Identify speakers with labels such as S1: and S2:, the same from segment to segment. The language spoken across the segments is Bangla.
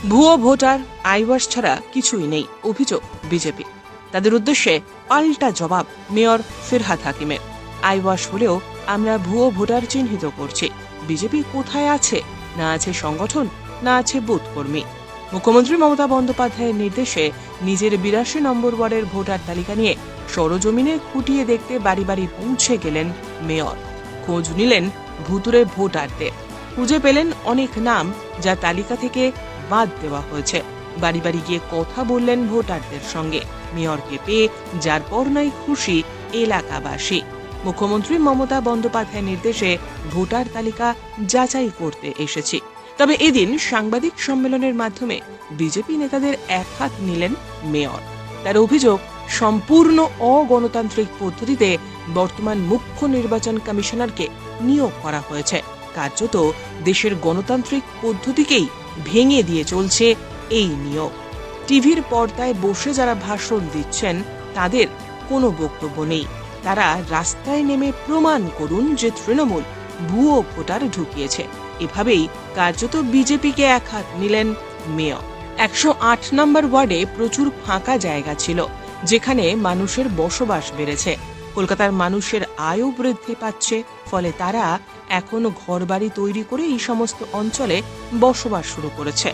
S1: ভুয়ো ভোটার, আইওয়াস ছাড়া কিছুই নেই অভিযোগ বিজেপি। তাদের উদ্দেশ্যে পাল্টা জবাব মেয়র ফিরহাদ হাকিমের। আইওয়াস হলেও আমরা ভুয়ো ভোটার চিহ্নিত করছি। বিজেপি কোথায় আছে? না আছে সংগঠন, না আছে বুথ কর্মী। মুখ্যমন্ত্রী মমতা বন্দ্যোপাধ্যায়ের নির্দেশে নিজের 82 নম্বর ওয়ার্ডের ভোটার তালিকা নিয়ে সরজমিনে খুঁটিয়ে দেখতে বাড়ি বাড়ি পৌঁছে গেলেন মেয়র। খোঁজ নিলেন ভুতুরে ভোটারদের। খুঁজে পেলেন অনেক নাম যা তালিকা থেকে বাদ দেওয়া হয়েছে। বাড়ি বাড়ি গিয়ে কথা বললেন ভোটারদের সঙ্গে। মেয়রকে পেয়ে যার পর নাই খুশি এলাকাবাসী। মুখ্যমন্ত্রী মমতা বন্দ্যোপাধ্যায়ের নির্দেশে ভোটার তালিকা যাচাই করতে এসেছি। তবে এদিন সাংবাদিক সম্মেলনের মাধ্যমে বিজেপি নেতাদের একহাত নিলেন মেয়র। তার অভিযোগ, সম্পূর্ণ অগণতান্ত্রিক পদ্ধতিতে বর্তমান মুখ্য নির্বাচন কমিশনারকে নিয়োগ করা হয়েছে। কার্যত দেশের গণতান্ত্রিক পদ্ধতিকেই ভেঙে দিয়ে চলছে এই নিয়োগ। টিভির পর্দায় বসে যারা ভাষণ দিচ্ছেন তাদের কোনো বক্তব্য নেই। তারা রাস্তায় নেমে প্রমাণ করুন যে তৃণমূল ভুয়ো ভোটার ঢুকিয়েছে। এভাবেই কার্যত বিজেপিকে একহাত নিলেন মেয়র। 108 নম্বর ওয়ার্ডে প্রচুর ফাঁকা জায়গা ছিল, যেখানে মানুষের বসবাস বেড়েছে। কলকাতার মানুষের আয়ও বৃদ্ধি পাচ্ছে, ফলে তারা এখন ঘরবাড়ি তৈরি করে এই সমস্ত অঞ্চলে বসবাস শুরু করেছে।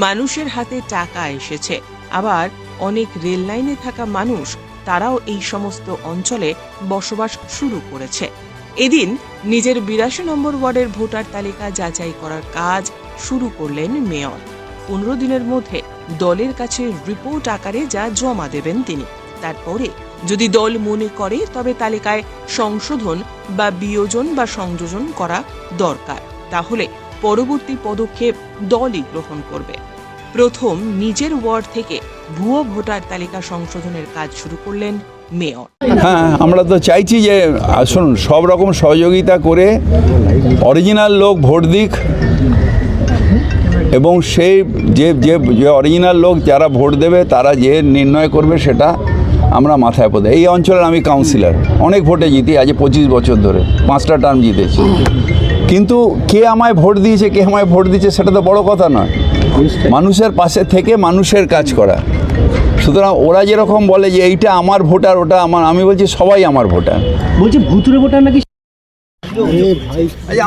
S1: মানুষের হাতে টাকা এসেছে। আবার অনেক রেল লাইনে থাকা মানুষ, তারাও এই সমস্ত অঞ্চলে বসবাস শুরু করেছে। এদিন নিজের 82 নম্বর ওয়ার্ডের ভোটার তালিকা যাচাই করার কাজ শুরু করলেন মেয়র। 15 দিনের মধ্যে দলের কাছে রিপোর্ট আকারে যা জমা দেবেন তিনি। তারপরে যদি দল মনে করে তবে তালিকায় সংশোধন বা বিয়োজন বা সংযোজন করা দরকার, তাহলে পরবর্তী পদক্ষেপ দলই গ্রহণ করবে। প্রথম নিজের ওয়ার্ড থেকে ভুয়ো ভোটার তালিকা সংশোধনের কাজ শুরু করলেন মেয়র।
S2: হ্যাঁ, আমরা তো চাইছি যে আসুন সব রকম সহযোগিতা করে অরিজিনাল লোক ভোট দিক, এবং সেই যে অরিজিনাল লোক যারা ভোট দেবে তারা যে নির্ণয় করবে সেটা আমরা মাথায় পড়ে। এই অঞ্চলের আমি কাউন্সিলর, অনেক ভোটে জিতি, আজ 25 বছর ধরে 5টা টার্ম জিতেছি। কিন্তু কে আমায় ভোট দিয়েছে, কে আমায় ভোট দিয়েছে সেটা তো বড় কথা নয়। মানুষের পাশে থেকে মানুষের কাজ করা। সুতরাং ওরা যেরকম বলে যে এইটা আমার ভোটার, ওটা আমার, আমি বলছি সবাই আমার ভোটার।
S3: বলছি ভুতুরে ভোটার নাকি?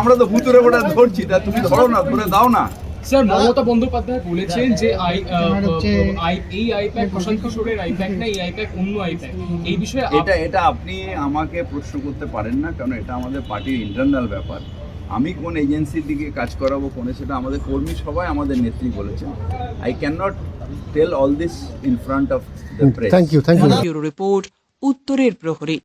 S2: আমরা তো ভুতুরে ভোটার ধরছি, তা তুমি ধরো না, ধরে দাও না।
S4: স্যার, মমতা বন্দ্যোপাধ্যায় বলেছেন যে এই আইপ্যাক প্রশান্ত কিশোরের আইপ্যাক না, এই আইপ্যাক অন্য আইপ্যাক। এই বিষয়ে
S2: এটা আপনি আমাকে প্রশ্ন করতে পারেন না, কারণ এটা আমাদের পার্টির ইন্টারনাল ব্যাপার। আমি কোন এজেন্সির দিকে কাজ করাবো, কোনে, সেটা আমাদের কর্মী সবাই আমাদের নেত্রী বলেছেন। I can not tell all this in front of the press.
S3: Thank you.
S1: Bureau report, উত্তরের প্রহরী।